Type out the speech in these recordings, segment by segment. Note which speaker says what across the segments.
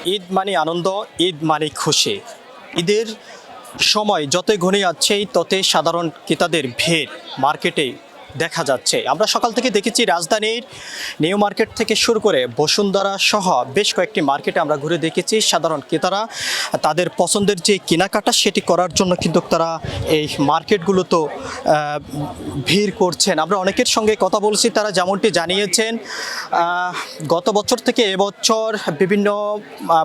Speaker 1: ঈদ মানে আনন্দ, ঈদ মানে খুশি। ঈদের সময় যতই ঘনিয়ে যাচ্ছে ততই সাধারণ ক্রেতাদের ভিড় মার্কেটে দেখা যাচ্ছে। আমরা সকাল থেকে দেখেছি রাজধানীর নিউ মার্কেট থেকে শুরু করে বসুন্ধরা সহ বেশ কয়েকটি মার্কেটে আমরা ঘুরে দেখেছি সাধারণ ক্রেতারা তাদের পছন্দের যে কেনাকাটা সেটি করার জন্য কিন্তু তারা এই মার্কেটগুলোতে ভিড় করছেন। আমরা অনেকের সঙ্গে কথা বলছি, তারা যেমনটি জানিয়েছেন গত বছর থেকে এবছর বিভিন্ন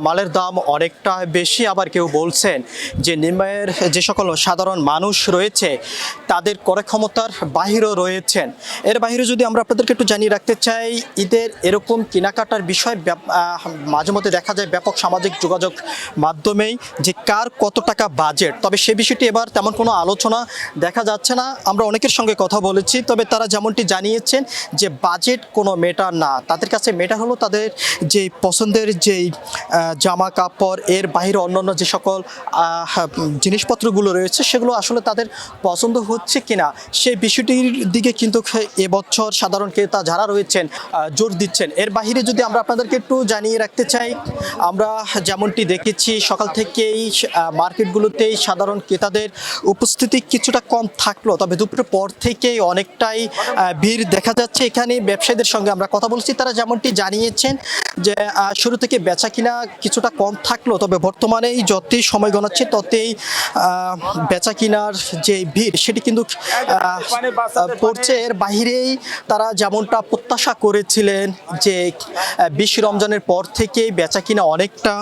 Speaker 1: মালের দাম অনেকটা বেশি, আবার কেউ বলছেন যে নিম্নের যে সকল সাধারণ মানুষ রয়েছে তাদের ক্রয় ক্ষমতার বাহিরেও রয়েছেন। এর বাইরে যদি আমরা আপনাদেরকে একটু জানিয়ে রাখতে চাই, ঈদের এরকম কেনাকাটার বিষয় মাঝে মধ্যে দেখা যায় ব্যাপক সামাজিক যোগাযোগ মাধ্যমেই যে কার কত টাকা বাজেট, তবে সে বিষয়টি এবার তেমন কোনো আলোচনা দেখা যাচ্ছে না। আমরা অনেকের সঙ্গে কথা বলেছি, তবে তারা যেমনটি জানিয়েছেন যে বাজেট কোনো মেটার না, তাদের কাছে মেটার হলো তাদের যে পছন্দের যেই জামা কাপড়, এর বাইরে অন্যান্য যে সকল জিনিসপত্রগুলো রয়েছে সেগুলো আসলে তাদের পছন্দ হচ্ছে কিনা সেই বিষয়টির দিকে কিন্তু এবছর সাধারণ ক্রেতা যারা রয়েছেন জোর দিচ্ছেন। এর বাহিরে যদি আমরা আপনাদেরকে একটু জানিয়ে রাখতে চাই, আমরা যেমনটি দেখেছি সকাল থেকেই মার্কেটগুলোতেই সাধারণ ক্রেতাদের উপস্থিতি কিছুটা কম থাকলো, তবে দুপুরের পর থেকেই অনেকটাই ভিড় দেখা যাচ্ছে। এখানে ব্যবসায়ীদের সঙ্গে আমরা কথা বলছি, তারা যেমনটি জানিয়েছেন যে শুরু থেকে বেচা কিনা কিছুটা কম থাকলো, তবে বর্তমানে যতই সময় গণাচ্ছে ততই বেচা কিনার যে ভিড় সেটি কিন্তু পড়ছে। এর বাহিরেই তারা যেমনটা প্রত্যাশা করেছিলেন যে 20 রমজানের পর থেকেই বেচা কিনা অনেকটা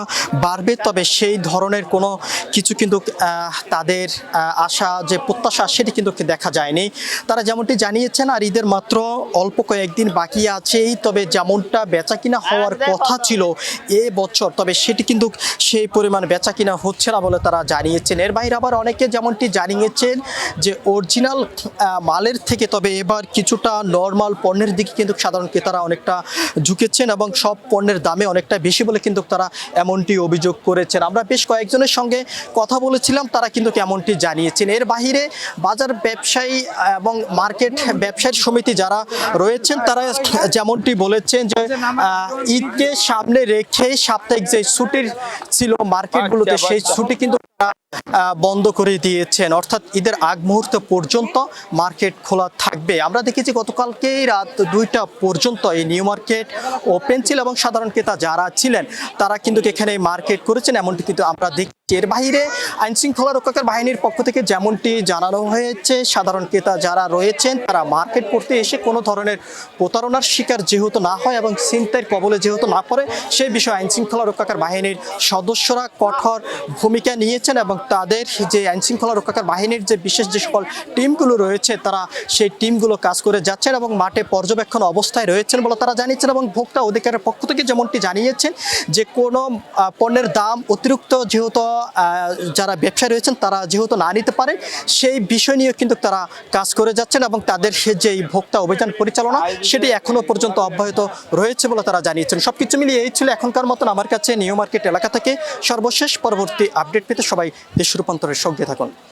Speaker 1: বাড়বে, তবে সেই ধরনের কোনো কিছু কিন্তু তাদের আশা যে প্রত্যাশা সেটি কিন্তু দেখা যায়নি। তারা যেমনটি জানিয়েছেন আর ঈদের মাত্র অল্প কয়েকদিন বাকি আছেই, তবে যেমনটা বেচা কিনা হওয়ার কথা ছিল এ বছর তবে সেটি কিন্তু সেই পরিমাণ বেচা কিনা হচ্ছে না বলে তারা জানিয়েছেন। এর বাইরে আবার অনেকে যেমনটি জানিয়েছেন যে অরিজিনাল মালের থেকে তবে এবার কিছুটা নর্মাল পণ্যের দিকে কিন্তু সাধারণ ক্রেতারা অনেকটা ঝুঁকেছেন এবং সব পণ্যের দামে অনেকটা বেশি বলে কিন্তু তারা এমনটি অভিযোগ করেছেন। আমরা বেশ কয়েকজনের সঙ্গে কথা বলেছিলাম, তারা কিন্তু এমনটি জানিয়েছেন। এর বাহিরে বাজার ব্যবসায়ী এবং মার্কেট ব্যবসায়ী সমিতি যারা রয়েছেন তারা যেমনটি বলেছেন যে ঈদকে সামনে রেখে সাপ্তাহিক যে ছুটির ছিল মার্কেটগুলোতে সেই ছুটি কিন্তু বন্ধ করে দিয়েছেন, অর্থাৎ ঈদের আগ মুহূর্ত পর্যন্ত মার্কেট খোলা থাকবে। আমরা দেখেছি গতকালকেই রাত 2টা পর্যন্ত এই নিউ মার্কেট ওপেন ছিল এবং সাধারণ ক্রেতা যারা ছিলেন তারা কিন্তু এখানে মার্কেট করেছেন, এমনটি কিন্তু আমরা দেখছি। এর বাইরে আইন শৃঙ্খলা রক্ষাকারী বাহিনীর পক্ষ থেকে যেমনটি জানানো হয়েছে সাধারণ ক্রেতা যারা রয়েছেন তারা মার্কেট করতে এসে কোনো ধরনের প্রতারণার শিকার যেহেতু না হয় এবং ছিনতাইয়ের কবলে যেহেতু না পড়ে সেই বিষয়ে আইন শৃঙ্খলা রক্ষাকারী বাহিনীর সদস্যরা কঠোর ভূমিকা নিয়েছেন এবং তাদের যে আইন শৃঙ্খলা রক্ষাকারী বাহিনীর যে বিশেষ যে সকল টিমগুলো রয়েছে তারা সেই টিমগুলো কাজ করে যাচ্ছেন এবং মাঠে পর্যবেক্ষণ অবস্থায় রয়েছেন বলে তারা জানিয়েছেন। এবং ভোক্তা অধিকারের পক্ষ থেকে যেমনটি জানিয়েছেন যে কোনো পণ্যের দাম অতিরিক্ত যেহেতু যারা ব্যবসায়ী রয়েছেন তারা যেহেতু না নিতে পারে সেই বিষয় নিয়ে কিন্তু তারা কাজ করে যাচ্ছেন এবং তাদের যে ভোক্তা অভিযান পরিচালনা সেটি এখনো পর্যন্ত অব্যাহত রয়েছে বলে তারা জানিয়েছেন। সবকিছু মিলিয়ে এই ছিল এখনকার মতন আমার কাছে নিউ মার্কেট এলাকা থেকে সর্বশেষ। পরবর্তী আপডেট পেতে সবাই দেশ রূপান্তরের সঙ্গে থাকুন।